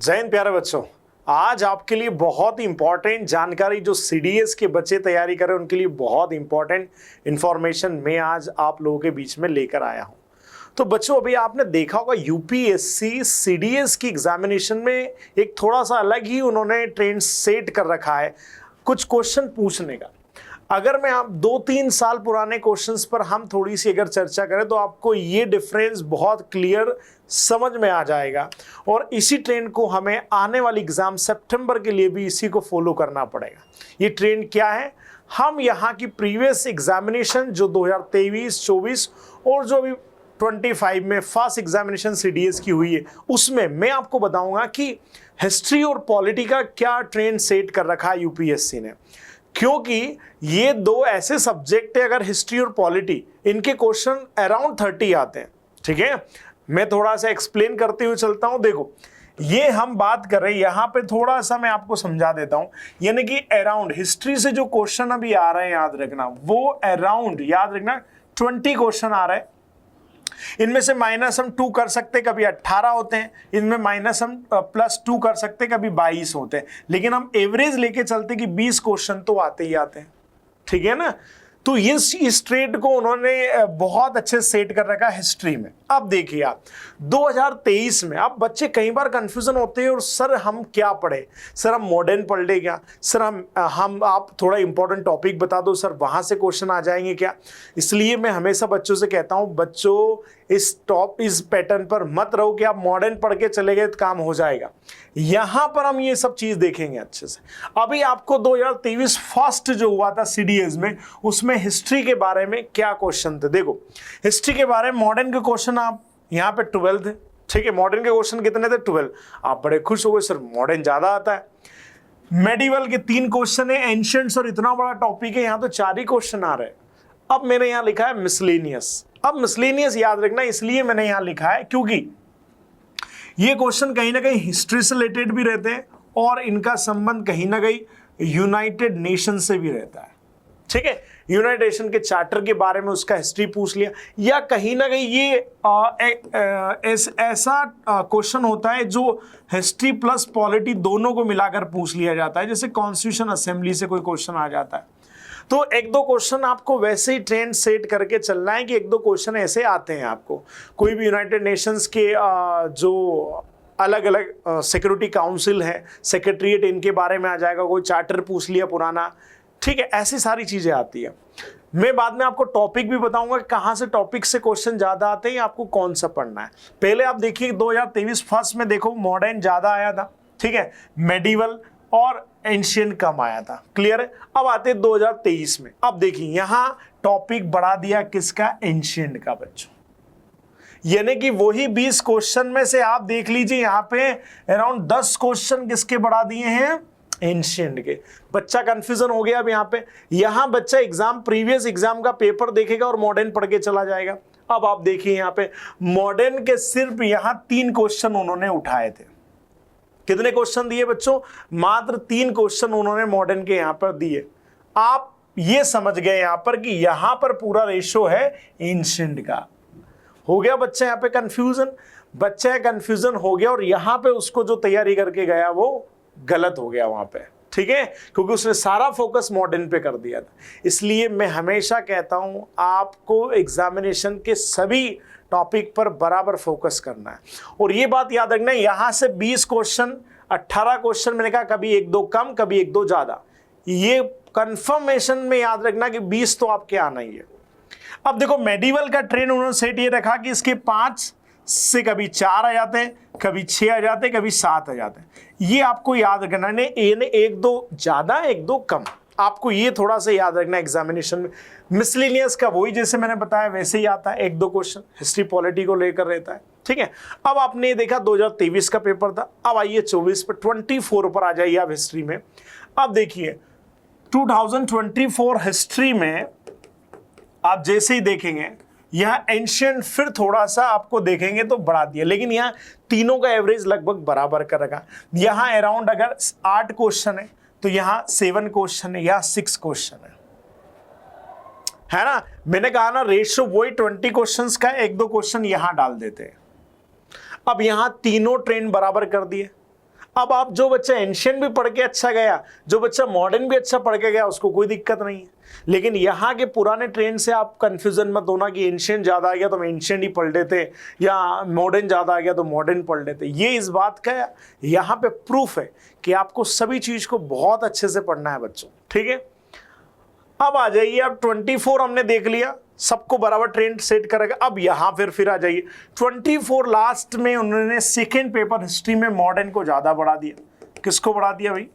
जय हिंद प्यारे बच्चों। आज आपके लिए बहुत ही इंपॉर्टेंट जानकारी, जो सीडीएस के बच्चे तैयारी करें उनके लिए बहुत इंपॉर्टेंट इंफॉर्मेशन मैं आज आप लोगों के बीच में लेकर आया हूं। तो बच्चों, अभी आपने देखा होगा यूपीएससी सीडीएस की एग्जामिनेशन में एक थोड़ा सा अलग ही उन्होंने ट्रेंड सेट कर रखा है कुछ क्वेश्चन पूछने का। अगर मैं आप 2-3 साल पुराने क्वेश्चंस पर हम थोड़ी सी अगर चर्चा करें तो आपको ये डिफरेंस बहुत क्लियर समझ में आ जाएगा। और इसी ट्रेंड को हमें आने वाली एग्जाम सितंबर के लिए भी इसी को फॉलो करना पड़ेगा। ये ट्रेंड क्या है? हम यहाँ की प्रीवियस एग्जामिनेशन जो 2023, 24 और जो अभी 25 में फर्स्ट एग्जामिनेशन सीडीएस की हुई है, उसमें मैं आपको बताऊंगा कि हिस्ट्री और पॉलिटी का क्या ट्रेंड सेट कर रखा है यूपीएससी ने। क्योंकि ये दो ऐसे सब्जेक्ट है, अगर हिस्ट्री और पॉलिटी, इनके क्वेश्चन अराउंड 30 आते हैं। ठीक है, मैं थोड़ा सा एक्सप्लेन करते हुए चलता हूं। देखो, ये हम बात कर रहे हैं, यहां पे थोड़ा सा मैं आपको समझा देता हूं। यानी कि अराउंड हिस्ट्री से जो क्वेश्चन अभी आ रहे हैं, याद रखना, वो अराउंड याद रखना 20 क्वेश्चन आ रहे हैं। इनमें से माइनस हम 2 कर सकते, कभी 18 होते हैं। इनमें माइनस हम +2 कर सकते, कभी 22 होते हैं। लेकिन हम एवरेज लेके चलते कि 20 क्वेश्चन तो आते ही आते हैं। ठीक है ना? तो इस ट्रेड को उन्होंने बहुत अच्छे सेट कर रखा हिस्ट्री में। अब देखिए आप 2023 में, अब बच्चे कई बार कंफ्यूजन होते हैं, और सर हम क्या पढ़े, सर हम मॉडर्न पढ़ ले क्या, सर हम आप थोड़ा इंपॉर्टेंट टॉपिक बता दो, सर वहां से क्वेश्चन आ जाएंगे क्या। इसलिए मैं हमेशा बच्चों से कहता हूं, बच्चों इस पैटर्न पर मत रहो कि आप मॉडर्न पढ़ के चले गए तो काम हो जाएगा। यहां पर हम ये सब चीज देखेंगे अच्छे से। अभी आपको 2023 फर्स्ट जो हुआ था सीडीएस में, उसमें हिस्ट्री के बारे में क्या क्वेश्चन थे। देखो, हिस्ट्री के बारे में मॉडर्न के क्वेश्चन आप यहाँ पे 12 थे। ठीक है, मॉडर्न के क्वेश्चन कितने थे? 12। आप बड़े खुश हो गए, सर मॉडर्न ज्यादा आता है। मेडिवल के 3 क्वेश्चन है, एंशिएंट्स और इतना बड़ा टॉपिक है, यहाँ तो 4 ही क्वेश्चन आ रहे हैं। अब मैंने यहाँ लिखा है मिसलेनियस। अब मिसलेनियस याद रखना, इसलिए मैंने यहाँ लिखा है क्योंकि ये क्वेश्चन कहीं ना कहीं हिस्ट्री से रिलेटेड भी रहते हैं, और इनका संबंध कहीं ना कहीं यूनाइटेड नेशन से भी रहता है। ठीक है, यूनाइटेड नेशन के चार्टर के बारे में उसका हिस्ट्री पूछ लिया, या कहीं ना कहीं ये ऐसा क्वेश्चन होता है जो हिस्ट्री प्लस पॉलिटी दोनों को मिलाकर पूछ लिया जाता है, जैसे कॉन्स्टिट्यूशन असेंबली से कोई क्वेश्चन आ जाता है। तो 1-2 क्वेश्चन आपको वैसे ही ट्रेंड सेट करके चलना है कि 1-2 क्वेश्चन ऐसे आते हैं आपको। कोई भी यूनाइटेड नेशंस के जो अलग अलग सिक्योरिटी काउंसिल है, सेक्रेटरीट, इनके बारे में आ जाएगा, कोई चार्टर पूछ लिया पुराना। ठीक है, ऐसी सारी चीजें आती है। मैं बाद में आपको टॉपिक भी बताऊंगा कहां से टॉपिक से क्वेश्चन ज्यादा आते हैं, आपको कौन सा पढ़ना है। पहले आप देखिए 2023 फर्स्ट में देखो मॉडर्न ज्यादा आया था। ठीक है, मेडिवल और एंशिएंट कम आया था। क्लियर है? अब आते 2023 में। अब देखिए यहां टॉपिक बढ़ा दिया किसका? एंशिएंट का बच्चों। यानी कि वही 20 क्वेश्चन में से आप देख लीजिए यहां पे अराउंड 10 क्वेश्चन किसके बढ़ा दिए हैं? एंशिएंट के। बच्चा कंफ्यूजन हो गया अब यहां बच्चा प्रीवियस एग्जाम का पेपर देखेगा और मॉडर्न पढ़ के चला जाएगा। अब आप देखिए यहां पे मॉडर्न के सिर्फ यहां 3 क्वेश्चन उन्होंने उठाए थे। कितने क्वेश्चन दिए बच्चों? मात्र 3 क्वेश्चन उन्होंने मॉडर्न के यहां पर दिए। आप ये समझ गए यहां पर कि यहां पर पूरा रेशो है एंशिएंट का। हो गया बच्चा यहां पे कंफ्यूजन? बच्चा कंफ्यूजन हो गया, और यहां पे उसको जो तैयारी करके गया वो गलत हो गया वहां पे। ठीक है, क्योंकि उसने सारा फोकस मॉडर्न पे कर दिया था। इसलिए मैं हमेशा कहता हूं आपको एग्जामिनेशन के सभी टॉपिक पर बराबर फोकस करना है। और ये बात याद रखना, यहां से 20 क्वेश्चन, 18 क्वेश्चन, मैंने कहा कभी 1-2 कम, कभी 1-2 ज्यादा। ये कंफर्मेशन में याद रखना कि 20 तो आपके आना ही है। अब देखो मेडिवल का ट्रेंड उन्होंने सेट ये रखा कि इसके 5 से कभी 4 आ जाते हैं, कभी 6 आ जाते हैं, कभी 7 आ जाते हैं। ये आपको याद रखना है, 1-2 ज्यादा, 1-2 कम। आपको ये थोड़ा सा याद रखना एग्जामिनेशन में। मिसलेनियस का वही जैसे मैंने बताया वैसे ही आता है, 1-2 क्वेश्चन हिस्ट्री पॉलिटी को लेकर रहता है। ठीक है, अब आपने देखा 2023 का पेपर था। अब आइए 24 पर, 24 पर आ जाइए आप हिस्ट्री में। अब देखिए 2024 हिस्ट्री में आप जैसे ही देखेंगे यह एंशिएंट फिर थोड़ा सा आपको देखेंगे तो बढ़ा दिया, लेकिन यहाँ तीनों का एवरेज लगभग बराबर कर रखा। यहाँ अराउंड अगर 8 क्वेश्चन है तो यहाँ 7 क्वेश्चन है, या 6 क्वेश्चन है ना। मैंने कहा ना रेशियो वही 20 क्वेश्चंस का, 1-2 क्वेश्चन यहां डाल देते हैं। अब यहां तीनों ट्रेंड बराबर कर दिए। अब आप जो बच्चा एंशियंट भी पढ़ के अच्छा गया, जो बच्चा मॉडर्न भी अच्छा पढ़ के गया, उसको कोई दिक्कत नहीं है। लेकिन यहाँ के पुराने ट्रेंड से आप कंफ्यूजन मत होना कि एंशियंट ज़्यादा आ गया तो हम एंशियंट ही पढ़ लेते, या मॉडर्न ज़्यादा आ गया तो मॉडर्न पढ़ लेते। ये इस बात का यहाँ पे प्रूफ है कि आपको सभी चीज़ को बहुत अच्छे से पढ़ना है बच्चों, ठीक है। अब आ जाइए, अब 24 हमने देख लिया, सबको बराबर ट्रेंड सेट करेगा। अब यहां फिर आ जाइए 24 लास्ट में उन्होंने सेकेंड पेपर हिस्ट्री में मॉडर्न को ज्यादा बढ़ा दिया। किसको बढ़ा दिया भाई?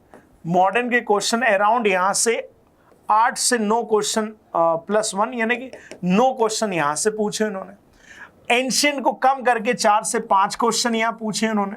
मॉडर्न के क्वेश्चन अराउंड यहां से 8 से 9 क्वेश्चन +1 यानी कि 9 क्वेश्चन यहां से पूछे उन्होंने। एंशियंट को कम करके 4 से 5 क्वेश्चन यहां पूछे उन्होंने,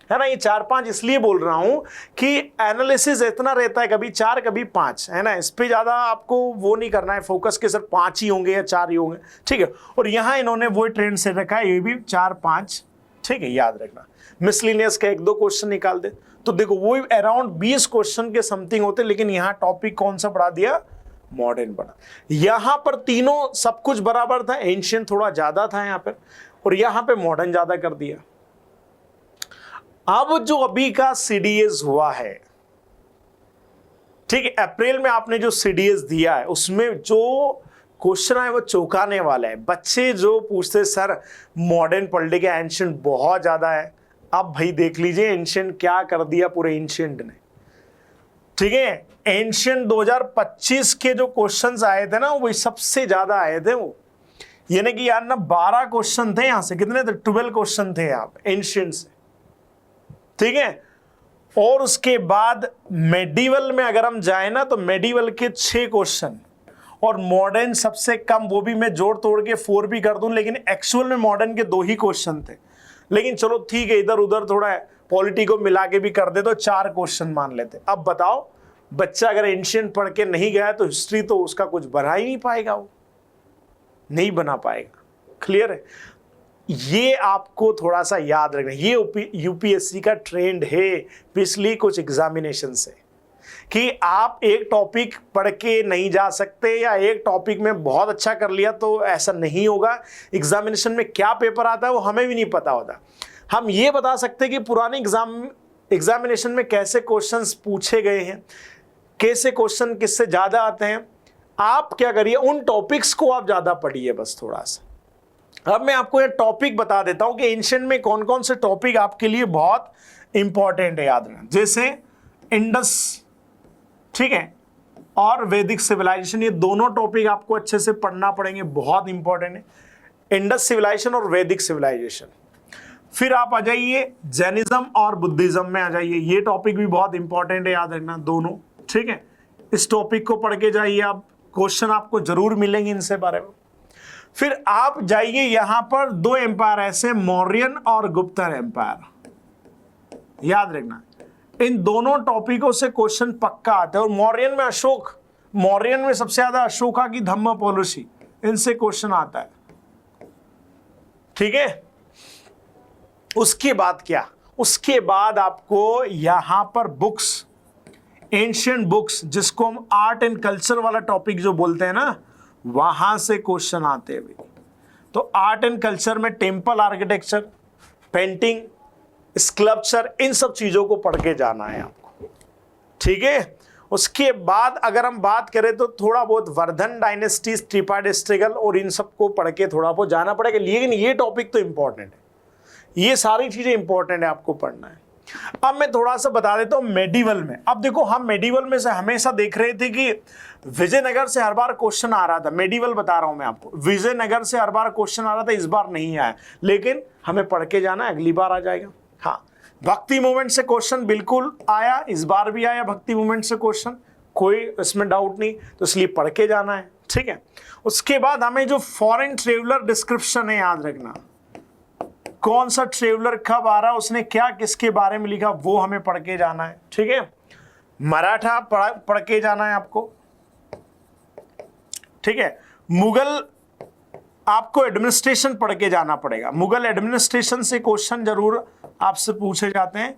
है ना। ये 4-5 इसलिए बोल रहा हूं कि एनालिसिस इतना रहता है, कभी 4 कभी 5, है ना। इस पे ज्यादा आपको वो नहीं करना है फोकस कि सर 5 ही होंगे या 4 ही होंगे, ठीक है। और यहां इन्होंने वो ट्रेंड से रखा है, ये भी 4-5, ठीक है, याद रखना। मिसलिनियस का 1-2 क्वेश्चन निकाल दे तो देखो वो अराउंड 20 क्वेश्चन के समथिंग होते, लेकिन यहाँ टॉपिक कौन सा बढ़ा दिया? मॉडर्न बढ़ा। यहां पर तीनों सब कुछ बराबर था, एंशियंट थोड़ा ज्यादा था यहाँ पर, और यहां पे मॉडर्न ज्यादा कर दिया। अब जो अभी का सीडीएस हुआ है, ठीक है, अप्रैल में आपने जो सीडीएस दिया है उसमें जो क्वेश्चन है वो चौंकाने वाला है। बच्चे जो पूछते सर मॉडर्न पढ़ लेके एंशियंट बहुत ज्यादा है, अब भाई देख लीजिए एंशियंट क्या कर दिया पूरे एंशियंट ने, ठीक है। एंशियंट 2025 के जो क्वेश्चंस आए थे ना वो सबसे ज्यादा आए थे, वो यानी कि यार ना 12 क्वेश्चन थे, यहां से कितने थे? 12 क्वेश्चन थे यहाँ पे एंशियंट से, ठीक है। और उसके बाद मेडिवल में अगर हम जाए ना तो मेडिवल के 6 क्वेश्चन, और मॉडर्न सबसे कम, वो भी मैं जोड़ तोड़ के 4 भी कर दूं, लेकिन एक्चुअल में मॉडर्न के 2 ही क्वेश्चन थे। लेकिन चलो ठीक है, इधर उधर थोड़ा पॉलिटी को मिला के भी कर दे तो 4 क्वेश्चन मान लेते। अब बताओ बच्चा अगर एंशियंट पढ़ के नहीं गया तो हिस्ट्री तो उसका कुछ बना ही नहीं पाएगा, वो नहीं बना पाएगा। क्लियर है? ये आपको थोड़ा सा याद रखना, ये यूपीएससी का ट्रेंड है पिछली कुछ एग्जामिनेशन से, कि आप एक टॉपिक पढ़ के नहीं जा सकते या एक टॉपिक में बहुत अच्छा कर लिया तो ऐसा नहीं होगा। एग्जामिनेशन में क्या पेपर आता है वो हमें भी नहीं पता होता। हम ये बता सकते हैं कि पुराने एग्जामिनेशन में कैसे क्वेश्चंस पूछे गए हैं, कैसे क्वेश्चन किससे ज्यादा आते हैं। आप क्या करिए, उन टॉपिक्स को आप ज्यादा पढ़िए बस थोड़ा सा। अब मैं आपको ये टॉपिक बता देता हूं कि एंशियंट में कौन कौन से टॉपिक आपके लिए बहुत इंपॉर्टेंट है, याद रखना। जैसे इंडस, ठीक है, और वैदिक सिविलाइजेशन, ये दोनों टॉपिक आपको अच्छे से पढ़ना पड़ेंगे, बहुत इंपॉर्टेंट है। इंडस सिविलाइजेशन और वैदिक सिविलाइजेशन। फिर आप आ जाइए जैनिज्म और बुद्धिज्म में आ जाइए, ये टॉपिक भी बहुत इंपॉर्टेंट है, याद रखना दोनों, ठीक है। इस टॉपिक को पढ़ के जाइए आप, क्वेश्चन आपको जरूर मिलेंगे इनसे बारे में। फिर आप जाइए, यहां पर 2 एम्पायर ऐसे, मौर्यन और गुप्तर एम्पायर, याद रखना। इन दोनों टॉपिकों से क्वेश्चन पक्का आता है। और मौर्यन में अशोक, मौर्यन में सबसे ज्यादा अशोका की धम्म पॉलिसी, इनसे क्वेश्चन आता है, ठीक है। उसके बाद क्या? उसके बाद आपको यहां पर बुक्स, एंशियंट बुक्स, जिसको हम आर्ट एंड कल्चर वाला टॉपिक जो बोलते हैं ना, वहां से क्वेश्चन आते हैं भाई। तो आर्ट एंड कल्चर में टेम्पल आर्किटेक्चर, पेंटिंग, स्कल्पचर, इन सब चीजों को पढ़ के जाना है आपको, ठीक है। उसके बाद अगर हम बात करें तो थोड़ा बहुत वर्धन डायनेस्टी, ट्रिपाइड और इन सब को पढ़ के थोड़ा बहुत जाना पड़ेगा। लेकिन ये टॉपिक तो इंपॉर्टेंट है, ये सारी चीजें इंपॉर्टेंट है, आपको पढ़ना है। अब मैं थोड़ा सा बता देता हूं मेडिवल में। अब देखो, हम मेडिवल में से हमेशा देख रहे थे कि विजयनगर से हर बार क्वेश्चन आ रहा था। मेडिवल बता रहा हूं मैं आपको, विजयनगर से हर बार क्वेश्चन आ रहा था, इस बार नहीं आया, लेकिन हमें पढ़ के जाना, अगली बार आ जाएगा। हाँ, भक्ति मूवमेंट से क्वेश्चन बिल्कुल आया, इस बार भी आया भक्ति मूवमेंट से क्वेश्चन, कोई इसमें डाउट नहीं, तो इसलिए पढ़ के जाना है, ठीक है। उसके बाद हमें जो फॉरेन ट्रेवलर डिस्क्रिप्शन है, याद रखना, कौन सा ट्रेवलर कब आ रहा है, उसने क्या किसके बारे में लिखा, वो हमें पढ़ के जाना है, ठीक है। मराठा पढ़ के जाना है आपको, ठीक है। मुगल आपको एडमिनिस्ट्रेशन पढ़ के जाना पड़ेगा, मुगल एडमिनिस्ट्रेशन से क्वेश्चन जरूर आपसे पूछे जाते हैं।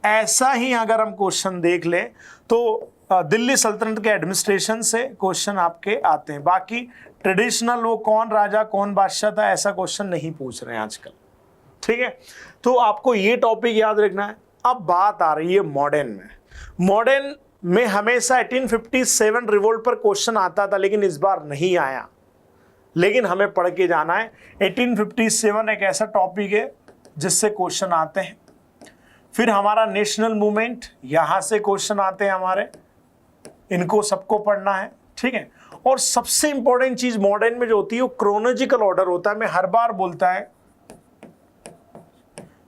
ऐसा ही अगर हम क्वेश्चन देख लें तो दिल्ली सल्तनत के एडमिनिस्ट्रेशन से क्वेश्चन आपके आते हैं। बाकी ट्रेडिशनल वो कौन राजा कौन बादशाह था, ऐसा क्वेश्चन नहीं पूछ रहे हैं आजकल, ठीक है। तो आपको ये टॉपिक याद रखना है। अब बात आ रही है मॉडर्न में। मॉडर्न में हमेशा 1857 रिवोल्ट पर क्वेश्चन आता था, लेकिन इस बार नहीं आया। लेकिन हमें पढ़ के जाना है। 1857 एक ऐसा टॉपिक है जिससे क्वेश्चन आते हैं। फिर हमारा नेशनल मूवमेंट, यहां से क्वेश्चन आते हैं हमारे, इनको सबको पढ़ना है, ठीक है। और सबसे इंपॉर्टेंट चीज मॉडर्न में जो होती है वो क्रोनोलॉजिकल ऑर्डर होता है। मैं हर बार बोलता है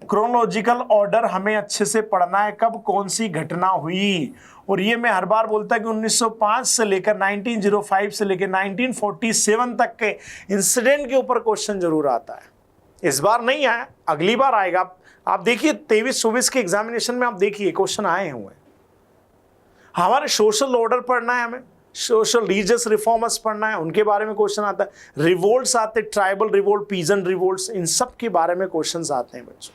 क्रोनोलॉजिकल ऑर्डर हमें अच्छे से पढ़ना है, कब कौन सी घटना हुई। और ये मैं हर बार बोलता है कि 1905 से लेकर 1905 से लेकर 1947 तक के इंसिडेंट के ऊपर क्वेश्चन जरूर आता है। इस बार नहीं आया, अगली बार आएगा। आप देखिए 23-24 के एग्जामिनेशन में आप देखिए क्वेश्चन आए हुए। हमारे सोशल ऑर्डर पढ़ना है, हमें सोशल रिलीजियस रिफॉर्मर्स पढ़ना है, उनके बारे में क्वेश्चन आता है। रिवोल्ट्स आते, ट्राइबल रिवोल्ट, पीजन रिवोल्ट्स, इन सब के बारे में क्वेश्चंस आते हैं बच्चों।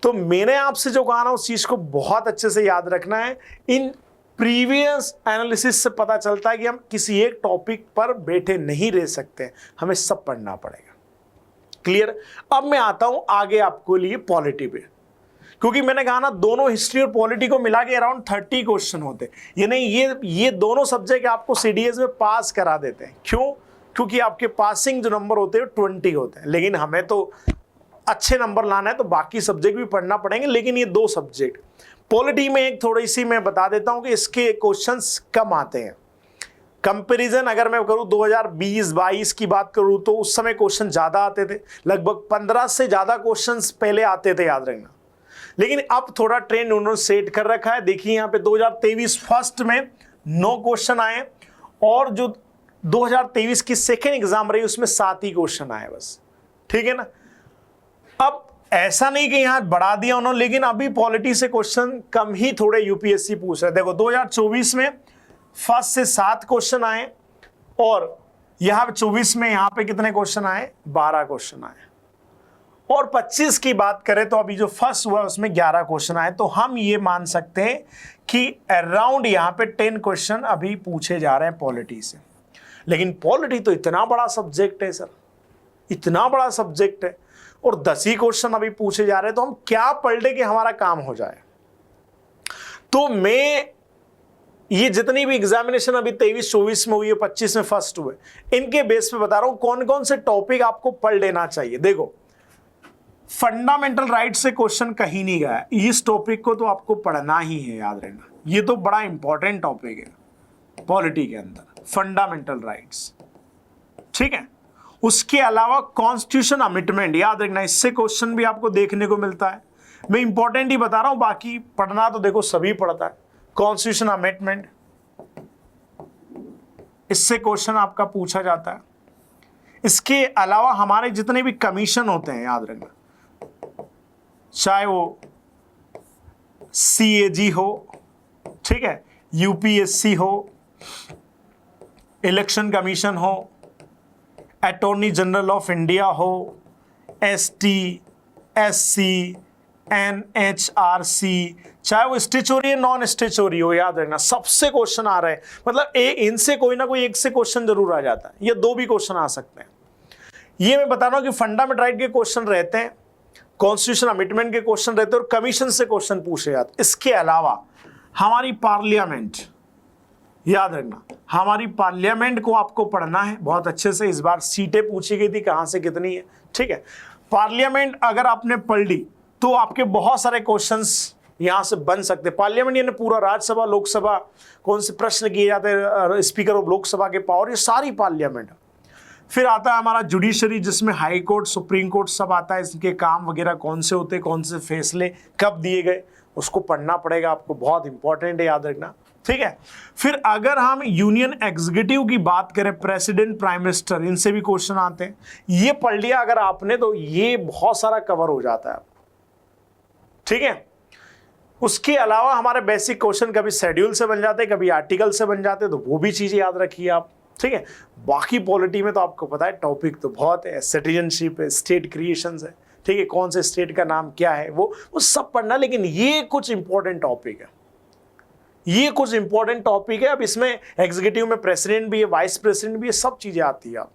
तो मैंने आपसे जो कहा ना उस चीज को बहुत अच्छे से याद रखना है। इन प्रीवियस एनालिसिस से पता चलता है कि हम किसी एक टॉपिक पर बैठे नहीं रह सकते, हमें सब पढ़ना पड़ेगा। क्लियर। अब मैं आता हूं आगे आपको लिए पॉलिटी पे, क्योंकि मैंने कहा ना दोनों हिस्ट्री और पॉलिटी को मिला के अराउंड 30 क्वेश्चन होते हैं। ये नहीं, ये दोनों सब्जेक्ट आपको सीडीएस में पास करा देते हैं। क्यों? क्योंकि आपके पासिंग जो नंबर होते हैं 20 होते हैं। लेकिन हमें तो अच्छे नंबर लाना है तो बाकी सब्जेक्ट भी पढ़ना पड़ेंगे। लेकिन ये दो सब्जेक्ट पॉलिटी में एक थोड़ी सी मैं बता देता हूं कि इसके क्वेश्चंस कम आते हैं। कंपैरिजन अगर मैं करूं 2020-22 की बात करूं तो उस समय क्वेश्चन ज्यादा आते थे, लगभग 15 से ज्यादा क्वेश्चंस पहले आते थे, याद रखना। लेकिन अब थोड़ा ट्रेंड उन्होंने सेट कर रखा है। देखिए यहाँ पे 2023 फर्स्ट में 9 क्वेश्चन आए और जो 2023 की सेकेंड एग्जाम रही उसमें 7 ही क्वेश्चन आए बस, ठीक है ना। अब ऐसा नहीं कि यहां बढ़ा दिया उन्होंने, लेकिन अभी पॉलिटी से क्वेश्चन कम ही थोड़े यूपीएससी पूछ रहे। देखो 2024 में फर्स्ट से 7 क्वेश्चन आए और यहां 24 में यहां पे कितने क्वेश्चन आए? 12 क्वेश्चन आए। और 25 की बात करें तो अभी जो फर्स्ट हुआ उसमें 11 क्वेश्चन आए। तो हम ये मान सकते हैं कि अराउंड यहां पे 10 क्वेश्चन अभी पूछे जा रहे हैं पॉलिटी से। लेकिन पॉलिटी तो इतना बड़ा सब्जेक्ट है सर, इतना बड़ा सब्जेक्ट है और 10 ही क्वेश्चन अभी पूछे जा रहे हैं। तो हम क्या पढ़ ले कि हमारा काम हो जाए? तो मैं ये जितनी भी एग्जामिनेशन अभी 23-24 में हुई है, 25 में फर्स्ट हुए, इनके बेस पे बता रहा हूं कौन कौन से टॉपिक आपको पढ़ लेना चाहिए। देखो फंडामेंटल राइट से क्वेश्चन कहीं नहीं गया, इस टॉपिक को तो आपको पढ़ना ही है, याद रहना। ये तो बड़ा इंपॉर्टेंट टॉपिक है पॉलिटी के अंदर, फंडामेंटल राइट्स, ठीक है। उसके अलावा कॉन्स्टिट्यूशन अमेंडमेंट, याद रखना, इससे क्वेश्चन भी आपको देखने को मिलता है। मैं इंपॉर्टेंट ही बता रहा हूं, बाकी पढ़ना तो देखो सभी पढ़ता है। कॉन्स्टिट्यूशन अमेंडमेंट, इससे क्वेश्चन आपका पूछा जाता है। इसके अलावा हमारे जितने भी कमीशन होते हैं, याद रखना, चाहे वो CAG हो, ठीक है, UPSC हो, इलेक्शन कमीशन हो, अटॉर्नी जनरल ऑफ इंडिया हो, ST, SC, NHRC, चाहे वो स्टेचुरी या नॉन स्टेचुरी हो, याद रखना सबसे क्वेश्चन आ रहे हैं। मतलब इनसे कोई ना कोई एक से क्वेश्चन जरूर आ जाता है, या 2 भी क्वेश्चन आ सकते हैं। ये मैं बता रहा हूं कि फंडामेंटल राइट के क्वेश्चन रहते हैं, कॉन्स्टिट्यूशन अमेंडमेंट के क्वेश्चन रहते हैं और कमीशन से क्वेश्चन पूछे जाते हैं। इसके अलावा हमारी पार्लियामेंट, याद रखना, हमारी पार्लियामेंट को आपको पढ़ना है बहुत अच्छे से। इस बार सीटें पूछी गई थी कहां से कितनी है, ठीक है। पार्लियामेंट अगर आपने पढ़ ली तो आपके बहुत सारे क्वेश्चंस यहां से बन सकते हैं। पार्लियामेंट यानी पूरा राज्यसभा, लोकसभा, कौन से प्रश्न किए जाते हैं, स्पीकर ऑफ लोकसभा के पावर, ये सारी पार्लियामेंट। फिर आता है हमारा जुडिशरी, जिसमें हाई कोर्ट, सुप्रीम कोर्ट सब आता है। इसके काम वगैरह कौन से होते हैं, कौन से फैसले कब दिए गए, उसको पढ़ना पड़ेगा आपको, बहुत इंपॉर्टेंट है, याद रखना, ठीक है। फिर अगर हम यूनियन एग्जीक्यूटिव की बात करें, प्रेसिडेंट, प्राइम मिनिस्टर, इनसे भी क्वेश्चन आते हैं। ये पढ़ लिया अगर आपने तो ये बहुत सारा कवर हो जाता है, ठीक है। उसके अलावा हमारे बेसिक क्वेश्चन कभी शेड्यूल से बन जाते हैं, कभी आर्टिकल से बन जाते हैं, तो वो भी चीजें याद रखिए आप, ठीक है। बाकी पॉलिटी में तो आपको पता है टॉपिक तो बहुत है, सिटीजनशिप है, स्टेट क्रिएशंस है, ठीक है, कौन से स्टेट का नाम क्या है, वो सब पढ़ना। लेकिन ये कुछ इंपॉर्टेंट टॉपिक है, ये कुछ इंपॉर्टेंट टॉपिक है। अब इसमें एग्जीक्यूटिव में प्रेसिडेंट भी है, वाइस प्रेसिडेंट भी है, सब चीजें आती है आप।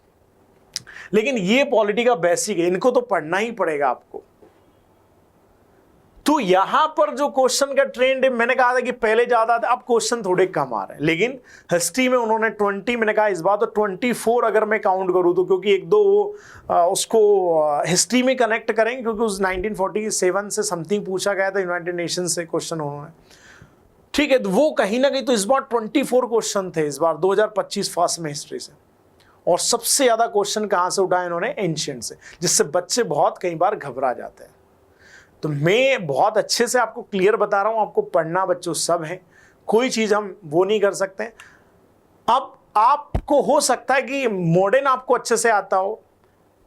लेकिन ये पॉलिटी का बेसिक है, इनको तो पढ़ना ही पड़ेगा आपको। तो यहां पर जो क्वेश्चन का ट्रेंड है, मैंने कहा था कि पहले ज्यादा था, अब क्वेश्चन थोड़े कम आ रहे हैं, लेकिन हिस्ट्री में उन्होंने 20, मैंने कहा इस बार तो 24 अगर मैं काउंट करूं तो, क्योंकि एक दो उसको हिस्ट्री में कनेक्ट करेंगे, क्योंकि उस 1947 से समथिंग पूछा गया था यूनाइटेड नेशन से क्वेश्चन उन्होंने, ठीक है, तो वो कहीं ना कहीं तो इस बार 24 क्वेश्चन थे इस बार 2025 फर्स्ट में हिस्ट्री से। और सबसे ज्यादा क्वेश्चन कहां से उठाए इन्होंने? एंशिएंट से, जिससे बच्चे बहुत कई बार घबरा जाते हैं। तो मैं बहुत अच्छे से आपको क्लियर बता रहा हूं, आपको पढ़ना बच्चों सब है, कोई चीज हम वो नहीं कर सकते। अब आपको हो सकता है कि मॉडर्न आपको अच्छे से आता हो,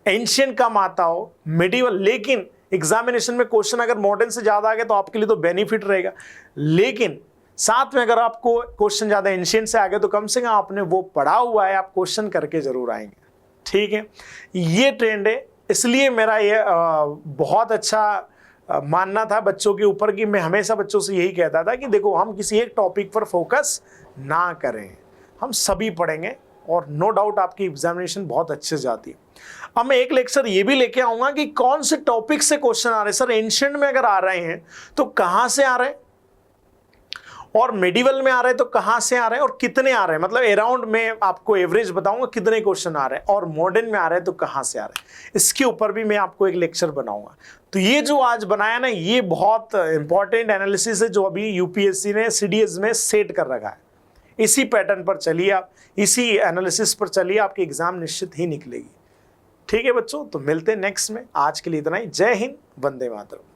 एंशिएंट कम आता हो, मिडिवल, लेकिन एग्जामिनेशन में क्वेश्चन अगर मॉडर्न से ज्यादा आ गए तो आपके लिए तो बेनिफिट रहेगा, लेकिन साथ में अगर आपको क्वेश्चन ज्यादा एंशिएंट से आ गए तो कम से कम आपने वो पढ़ा हुआ है, आप क्वेश्चन करके जरूर आएंगे। ठीक है, ये ट्रेंड है, इसलिए मेरा ये बहुत अच्छा मानना था बच्चों के ऊपर कि मैं हमेशा बच्चों से यही कहता था कि देखो हम किसी एक टॉपिक पर फोकस ना करें, हम सभी पढ़ेंगे और नो डाउट आपकी एग्जामिनेशन बहुत अच्छे से जाती है। अब मैं एक लेक्चर ये भी लेके आऊंगा कि कौन से टॉपिक से क्वेश्चन आ रहे हैं। सर एंशिएंट में अगर आ रहे हैं तो कहां से आ रहे हैं, और मेडिवल में आ रहे हैं तो कहां से आ रहे हैं और कितने आ रहे हैं, मतलब अराउंड मैं आपको एवरेज बताऊंगा कितने क्वेश्चन आ रहे हैं, और मॉडर्न में आ रहे हैं तो कहां से आ रहे हैं, इसके ऊपर भी मैं आपको एक लेक्चर बनाऊंगा। तो ये जो आज बनाया ना, ये बहुत इंपॉर्टेंट एनालिसिस है जो अभी यूपीएससी ने सीडीएस में सेट कर रखा है। इसी पैटर्न पर चलिए आप, इसी एनालिसिस पर चलिए, आपकी एग्जाम निश्चित ही निकलेगी। ठीक है बच्चों, तो मिलते हैं नेक्स्ट में। आज के लिए इतना ही। जय हिंद, वंदे मातरम।